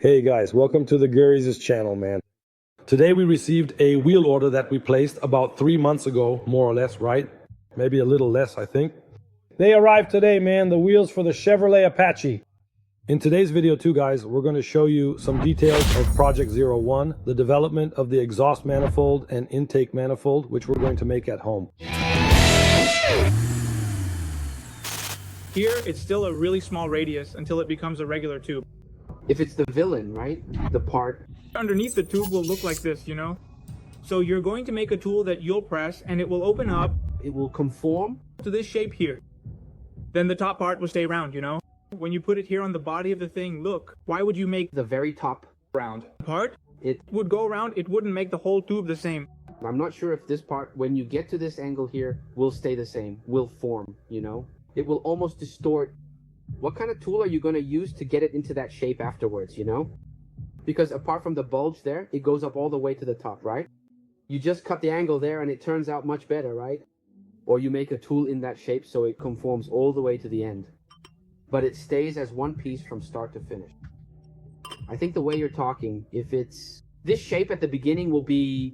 Hey guys, welcome to the Gary's channel, man. Today we received a wheel order that we placed about 3 months ago, more or less, right? Maybe a little less, I think. They arrived today, man, the wheels for the Chevrolet Apache. In today's video too, guys, we're going to show you some details of Project 01, the development of the exhaust manifold and intake manifold, which we're going to make at home. Here, it's still a really small radius until it becomes a regular tube. If it's the villain, right? The part. Underneath the tube will look like this, you know? So you're going to make a tool that you'll press and it will open up It will conform. to this shape here. Then the top part will stay round, you know? When you put it here on the body of the thing, look, why would you make The very top. round part? It. Would go around, it wouldn't make the whole tube the same. I'm not sure if this part, when you get to this angle here, will stay the same. Will form, you know? It will almost distort. What kind of tool are you going to use to get it into that shape afterwards, you know? Because apart from the bulge there, it goes up all the way to the top, right? You just cut the angle there and it turns out much better, right? Or you make a tool in that shape so it conforms all the way to the end. But it stays as one piece from start to finish. I think the way you're talking, if it's... This shape at the beginning will be...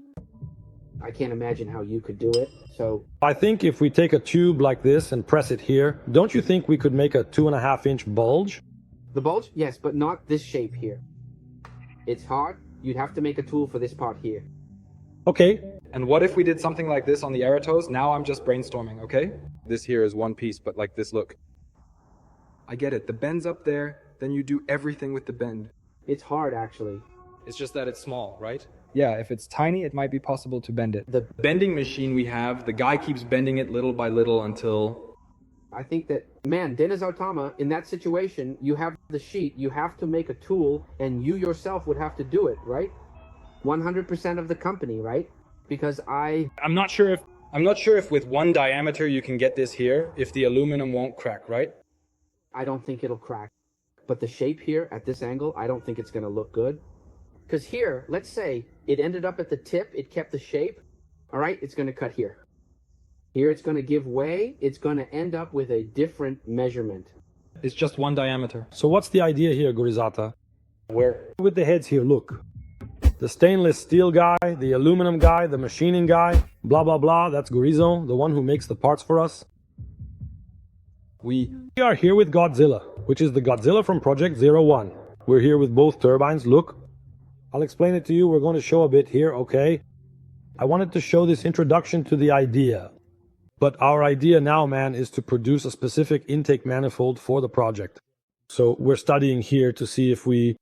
I can't imagine how you could do it, so... I think if we take a tube like this and press it here, don't you think we could make a 2.5-inch bulge? The bulge? Yes, but not this shape here. It's hard. You'd have to make a tool for this part here. Okay. And what if we did something like this on the Aratos? Now I'm just brainstorming, okay? This here is one piece, but like this, look. I get it. The bend's up there, then you do everything with the bend. It's hard, actually. It's just that it's small, right? Yeah, if it's tiny, it might be possible to bend it. The Bending machine we have, the guy keeps bending it little by little until... I think that, man, Dennis Autama, in that situation, you have the sheet, you have to make a tool, and you yourself would have to do it, right? 100% of the company, right? Because I'm not sure if with one diameter you can get this here, if the aluminum won't crack, right? I don't think it'll crack. But the shape here, at this angle, I don't think it's going to look good. Because here, let's say, it ended up at the tip, it kept the shape, all right, it's going to cut here. Here it's going to give way, it's going to end up with a different measurement. It's just one diameter. So what's the idea here, Gurizata? Where? With the heads here, look. The stainless steel guy, the aluminum guy, the machining guy, blah, blah, blah. That's Gurizo, the one who makes the parts for us. We are here with Godzilla, which is the Godzilla from Project 01. We're here with both turbines, look. I'll explain it to you. We're going to show a bit here, okay? I wanted to show this introduction to the idea. But our idea now, man, is to produce a specific intake manifold for the project. So we're studying here to see if we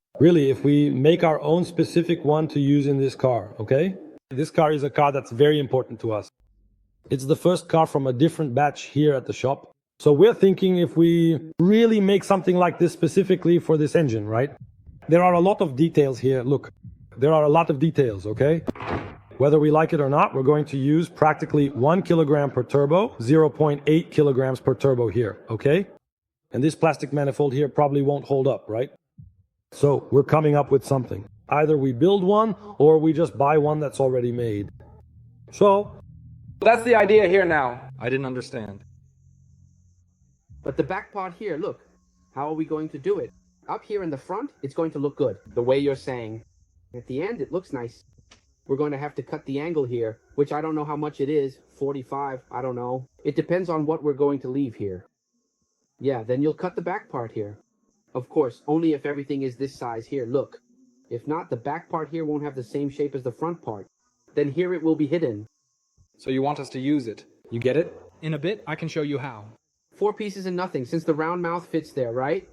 make our own specific one to use in this car, okay? This car is a car that's very important to us. It's the first car from a different batch here at the shop. So we're thinking if we really make something like this specifically for this engine, right? There are a lot of details here. Look, there are a lot of details, okay? Whether we like it or not, we're going to use practically 1 kilogram per turbo, 0.8 kilograms per turbo here, okay? And this plastic manifold here probably won't hold up, right? So we're coming up with something. Either we build one or we just buy one that's already made. So That's the idea here now. I didn't understand. But the back part here, look, how are we going to do it? Up here in the front, it's going to look good, the way you're saying. At the end, it looks nice. We're going to have to cut the angle here, which I don't know how much it is, 45, I don't know. It depends on what we're going to leave here. Yeah, then you'll cut the back part here. Of course, only if everything is this size here, look. If not, the back part here won't have the same shape as the front part. Then here it will be hidden. So you want us to use it. You get it? In a bit, I can show you how. 4 pieces and nothing, since the round mouth fits there, right?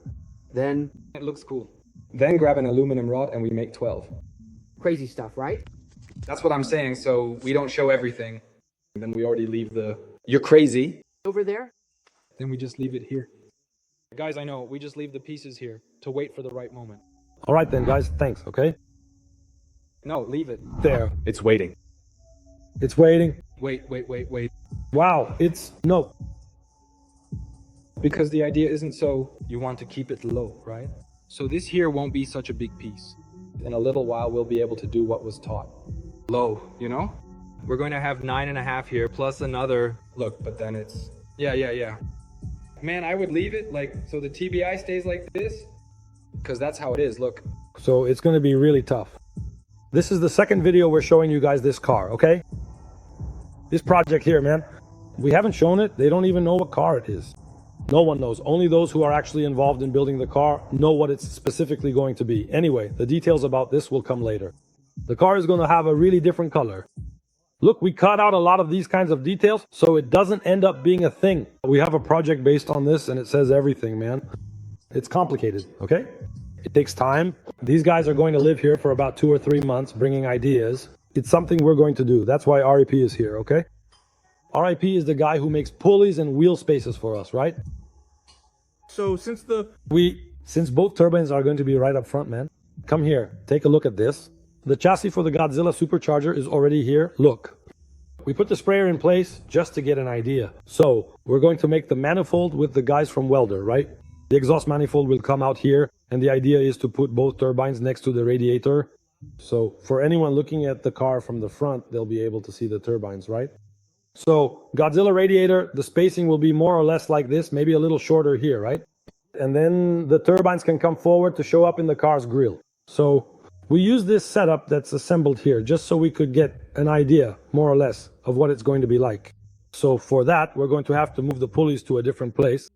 Then... It looks cool. Then grab an aluminum rod and we make 12. Crazy stuff, right? That's what I'm saying, so we don't show everything. Then we already leave the... You're crazy. Over there? Then we just leave it here. Guys, I know, we just leave the pieces here to wait for the right moment. all right then, guys, thanks, okay? No, leave it. There. It's waiting. It's waiting. Wait. Wow, no. Because the idea isn't so you want to keep it low, right? So this here won't be such a big piece. In a little while, we'll be able to do what was taught. Low, you know? We're going to have 9.5 here, plus another... Look, but then it's... Yeah. Man, I would leave it, like, so the TBI stays like this. Because that's how it is, look. So it's going to be really tough. This is the second video we're showing you guys this car, okay? This project here, man. We haven't shown it. They don't even know what car it is. No one knows. Only those who are actually involved in building the car know what it's specifically going to be. Anyway, the details about this will come later. The car is going to have a really different color. Look, we cut out a lot of these kinds of details so it doesn't end up being a thing. We have a project based on this and it says everything, man. It's complicated, okay? It takes time. These guys are going to live here for about 2 or 3 months bringing ideas. It's something we're going to do. That's why RIP is here, okay? RIP is the guy who makes pulleys and wheel spaces for us, right? So since both turbines are going to be right up front, man. Come here, take a look at this. The chassis for the Godzilla supercharger is already here. Look. We put the sprayer in place just to get an idea. So, we're going to make the manifold with the guys from Welder, right? The exhaust manifold will come out here, and the idea is to put both turbines next to the radiator. So, for anyone looking at the car from the front, they'll be able to see the turbines, right? So, Godzilla radiator, the spacing will be more or less like this, maybe a little shorter here, right? And then the turbines can come forward to show up in the car's grill. So, we use this setup that's assembled here just so we could get an idea, more or less, of what it's going to be like. So for that, we're going to have to move the pulleys to a different place.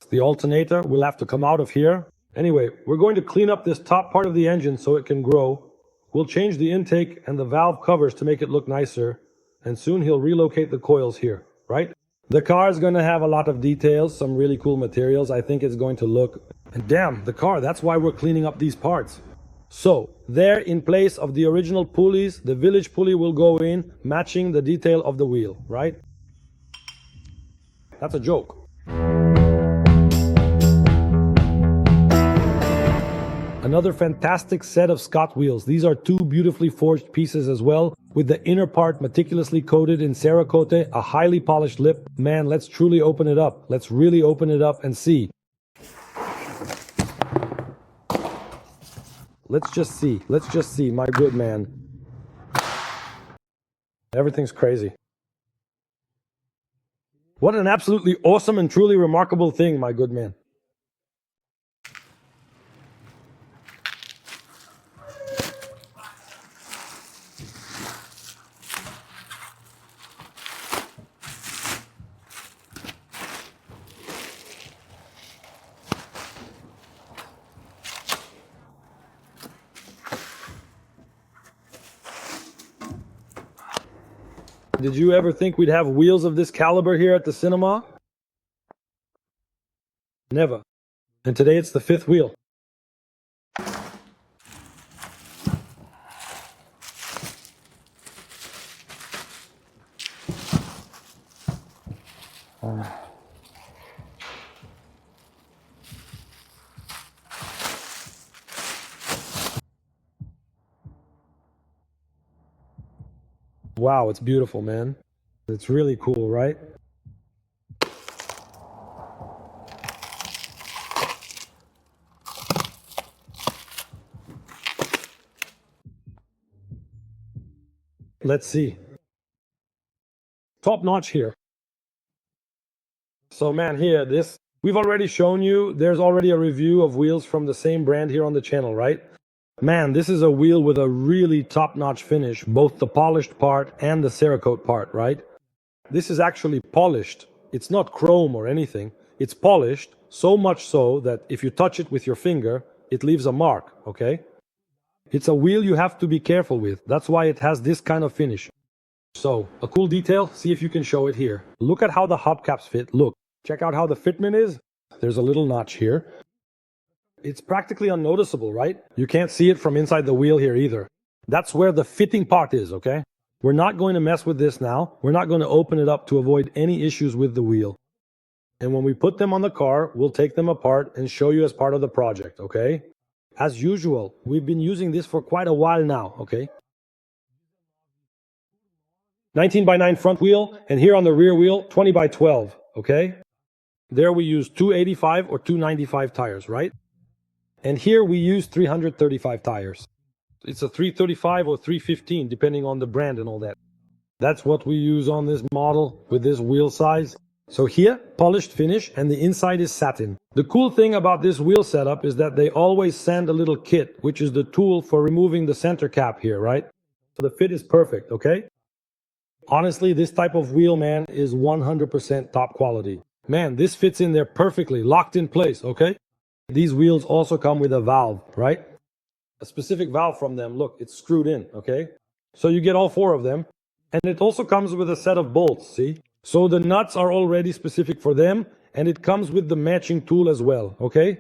The alternator will have to come out of here. Anyway, we're going to clean up this top part of the engine so it can grow. We'll change the intake and the valve covers to make it look nicer. And soon he'll relocate the coils here, right? The car is going to have a lot of details, some really cool materials. I think it's going to look... And damn, the car, that's why we're cleaning up these parts. So, there in place of the original pulleys, the village pulley will go in, matching the detail of the wheel, right? That's a joke. Another fantastic set of Scott wheels. These are 2 beautifully forged pieces as well, with the inner part meticulously coated in Cerakote, a highly polished lip. Man, let's truly open it up. Let's really open it up and see. Let's just see, my good man. Everything's crazy. What an absolutely awesome and truly remarkable thing, my good man. Did you ever think we'd have wheels of this caliber here at the cinema? Never. And today it's the 5th wheel. Wow, it's beautiful, man. It's really cool, right? Let's see. Top notch here. So man, here, we've already shown you, there's already a review of wheels from the same brand here on the channel, right? Man, this is a wheel with a really top-notch finish, both the polished part and the Cerakote part, right? This is actually polished. It's not chrome or anything. It's polished, so much so that if you touch it with your finger, it leaves a mark, okay? It's a wheel you have to be careful with. That's why it has this kind of finish. So, a cool detail, see if you can show it here. Look at how the hubcaps fit. Look, check out how the fitment is. There's a little notch here. It's practically unnoticeable, right? You can't see it from inside the wheel here either. That's where the fitting part is, okay? We're not going to mess with this now. We're not going to open it up to avoid any issues with the wheel. And when we put them on the car, we'll take them apart and show you as part of the project, okay? As usual, we've been using this for quite a while now, okay? 19x9 front wheel, and here on the rear wheel, 20x12, okay? There we use 285 or 295 tires, right? And here we use 335 tires. It's a 335 or 315, depending on the brand and all that. That's what we use on this model with this wheel size. So here, polished finish, and the inside is satin. The cool thing about this wheel setup is that they always send a little kit, which is the tool for removing the center cap here, right? So the fit is perfect, okay? Honestly, this type of wheel, man, is 100% top quality. Man, this fits in there perfectly, locked in place, okay? These wheels also come with a valve, right? A specific valve from them, look, it's screwed in, okay? So you get all four of them, and it also comes with a set of bolts, see? So the nuts are already specific for them, and it comes with the matching tool as well, okay?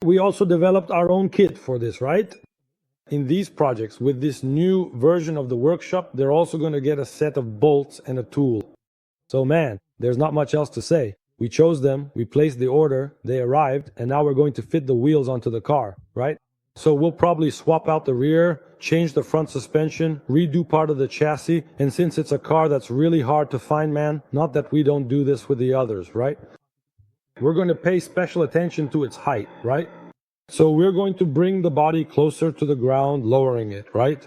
We also developed our own kit for this, right? In these projects, with this new version of the workshop, they're also going to get a set of bolts and a tool. So man, there's not much else to say. We chose them, we placed the order, they arrived, and now we're going to fit the wheels onto the car, right? So we'll probably swap out the rear, change the front suspension, redo part of the chassis, and since it's a car that's really hard to find, man, not that we don't do this with the others, right? We're going to pay special attention to its height, right? So we're going to bring the body closer to the ground, lowering it, right?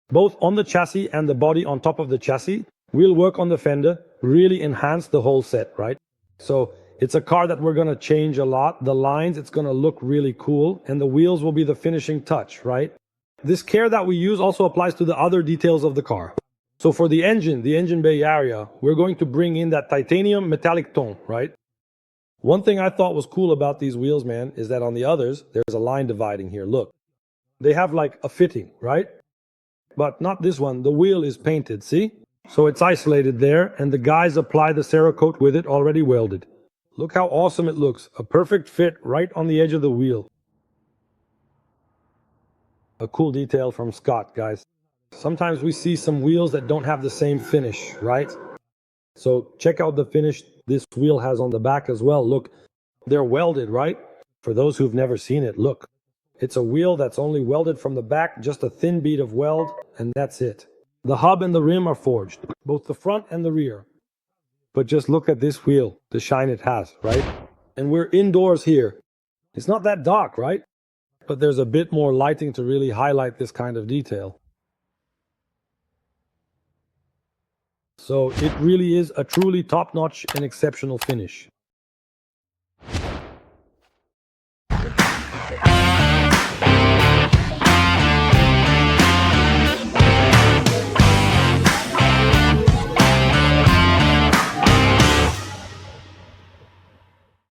Both on the chassis and the body on top of the chassis, we'll work on the fender, really enhance the whole set, right? So it's a car that we're going to change a lot. The lines, it's going to look really cool, and the wheels will be the finishing touch, right? This care that we use also applies to the other details of the car. So for the engine bay area, we're going to bring in that titanium metallic tone, right? One thing I thought was cool about these wheels, man, is that on the others, there's a line dividing here. Look, they have like a fitting, right? But not this one. The wheel is painted, see? So it's isolated there, and the guys apply the Cerakote with it already welded. Look how awesome it looks. A perfect fit right on the edge of the wheel. A cool detail from Scott, guys. Sometimes we see some wheels that don't have the same finish, right? So check out the finish this wheel has on the back as well. Look, they're welded, right? For those who've never seen it, look. It's a wheel that's only welded from the back, just a thin bead of weld, and that's it. The hub and the rim are forged, both the front and the rear. But just look at this wheel, the shine it has, right? And we're indoors here. It's not that dark, right? But there's a bit more lighting to really highlight this kind of detail. So it really is a truly top-notch and exceptional finish.